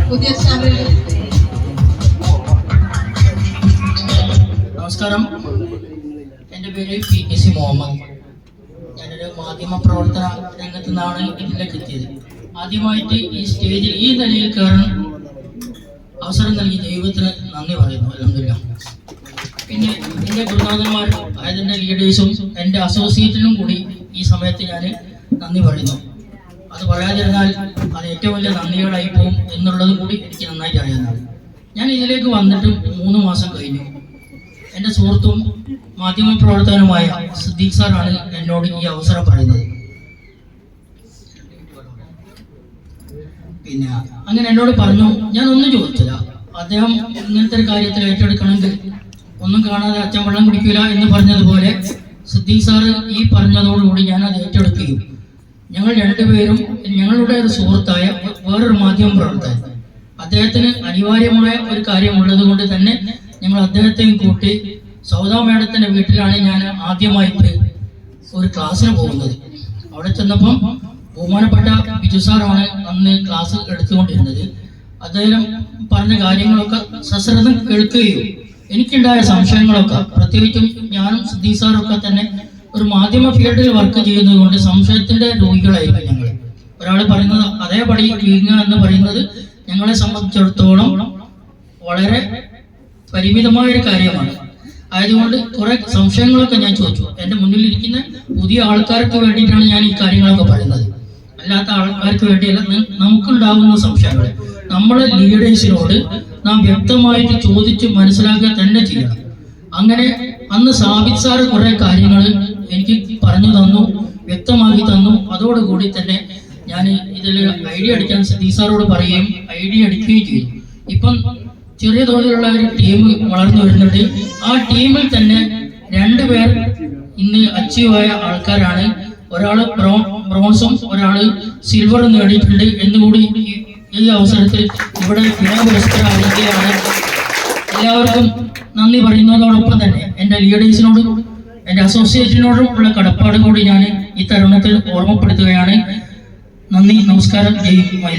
പുതിയ ചാനലിൽ. നമസ്കാരം, എൻ്റെ പേര് PKC മുഹമ്മദ്. ഞാനൊരു മാധ്യമ പ്രവർത്തന രംഗത്തു നിന്നാണ് ഇതിലേക്ക് എത്തിയത്. ആദ്യമായിട്ട് ഈ സ്റ്റേജിൽ ഈ നിലയിൽ കയറാൻ അവസരം നൽകിയ ദൈവത്തിന് നന്ദി പറയുന്നു. അൽഹംദുലില്ലാഹ്. പിന്നെ എൻ്റെ ഗുരുനാഥന്മാർ, അതായത് എൻ്റെ ലീഡേഴ്സും എൻ്റെ അസോസിയേറ്റിനും കൂടി ഈ സമയത്ത് ഞാൻ നന്ദി പറയുന്നു. അത് പറയാതിരുന്നാൽ അത് ഏറ്റവും വലിയ നന്ദികളായി പോകും എന്നുള്ളതും കൂടി എനിക്ക് നന്നായിട്ട് അറിയാവുന്നതാണ്. ഞാൻ ഇതിലേക്ക് വന്നിട്ട് 3 മാസം കഴിഞ്ഞു. എൻ്റെ സുഹൃത്തും മാധ്യമ പ്രവർത്തകനുമായ സിദ്ദീഖ് സാറാണ് എന്നോട് ഈ അവസരം പറയുന്നത്. പിന്നെ അങ്ങനെ എന്നോട് പറഞ്ഞു, ഞാൻ ഒന്നും ചോദിച്ചില്ല. അദ്ദേഹം ഇങ്ങനത്തെ ഒരു കാര്യത്തിൽ ഏറ്റെടുക്കണമെങ്കിൽ ഒന്നും കാണാതെ അച്ഛൻ വെള്ളം കുടിക്കില്ല എന്ന് പറഞ്ഞതുപോലെ സിദ്ദീഖ് സാറ് ഈ പറഞ്ഞതോടുകൂടി ഞാൻ അത് ഏറ്റെടുക്കുകയും ഞങ്ങൾ രണ്ടുപേരും ഞങ്ങളുടെ ഒരു സുഹൃത്തായ വേറൊരു മാധ്യമ പ്രവർത്തകൻ, അദ്ദേഹത്തിന് അനിവാര്യമായ ഒരു കാര്യമുള്ളത് കൊണ്ട് തന്നെ ഞങ്ങൾ അദ്ദേഹത്തെയും കൂട്ടി സൗദ മേഡത്തിന്റെ വീട്ടിലാണ് ഞാൻ ആദ്യമായിട്ട് ഒരു ക്ലാസ്സിന് പോകുന്നത്. അവിടെ ചെന്നപ്പം ബഹുമാനപ്പെട്ട ബിജു സാറാണ് അന്ന് ക്ലാസ് എടുത്തുകൊണ്ടിരുന്നത്. അദ്ദേഹം പറഞ്ഞ കാര്യങ്ങളൊക്കെ സശ്രദ്ധം കേൾക്കുകയും എനിക്കുണ്ടായ സംശയങ്ങളൊക്കെ, പ്രത്യേകിച്ചും ഞാനും സിദ്ദീഖ് സാറൊക്കെ തന്നെ ഒരു മാധ്യമ ഫീൽഡിൽ വർക്ക് ചെയ്യുന്നത് കൊണ്ട് സംശയത്തിന്റെ രോഗികളായിരിക്കും ഞങ്ങൾ. ഒരാൾ പറയുന്നത് അതേപടി വീങ്ങുക എന്ന് പറയുന്നത് ഞങ്ങളെ സംബന്ധിച്ചിടത്തോളം വളരെ പരിമിതമായൊരു കാര്യമാണ്. ആയതുകൊണ്ട് കുറെ സംശയങ്ങളൊക്കെ ഞാൻ ചോദിച്ചു. എൻ്റെ മുന്നിലിരിക്കുന്ന പുതിയ ആൾക്കാർക്ക് വേണ്ടിയിട്ടാണ് ഞാൻ ഈ കാര്യങ്ങളൊക്കെ പറയുന്നത്, അല്ലാത്ത ആൾക്കാർക്ക് വേണ്ടിയല്ല. നമുക്കുണ്ടാകുന്ന സംശയങ്ങൾ നമ്മളെ ലീഡേഴ്സിനോട് നാം വ്യക്തമായിട്ട് ചോദിച്ച് മനസ്സിലാക്കുക തന്നെ ചെയ്യണം. അങ്ങനെ അന്ന് സാബിത് സാറ് കുറെ കാര്യങ്ങൾ എനിക്ക് പറഞ്ഞു തന്നു, വ്യക്തമാക്കി തന്നു. അതോടുകൂടി തന്നെ ഞാൻ ഇതിൽ ഐഡിയ അടിക്കാൻ സിദ്ദീഖ് സാറോട് പറയുകയും ഐഡിയ അടിക്കുകയും ചെയ്തു. ഇപ്പം ചെറിയ തോതിലുള്ള ഒരു ടീം വളർന്നു വരുന്നുണ്ട്. ആ ടീമിൽ തന്നെ 2 പേർ ഇന്ന് അച്ചീവായ ആൾക്കാരാണ്. ഒരാൾ ബ്രോൺസും ഒരാൾ സിൽവറും നേടിയിട്ടുണ്ട് എന്നുകൂടി ഈ അവസരത്തിൽ ഇവിടെ പുരസ്കാരം അറിയിക്കുകയാണ്. എല്ലാവർക്കും നന്ദി പറയുന്നതോടൊപ്പം തന്നെ എൻ്റെ ലീഡേഴ്സിനോടും എൻ്റെ അസോസിയേറ്റിനോടും ഉള്ള കടപ്പാട് കൂടി ഞാൻ ഈ തരുണത്തിൽ ഓർമ്മപ്പെടുത്തുകയാണ്. നന്ദി, നമസ്കാരം, ജയ് മൈലേ.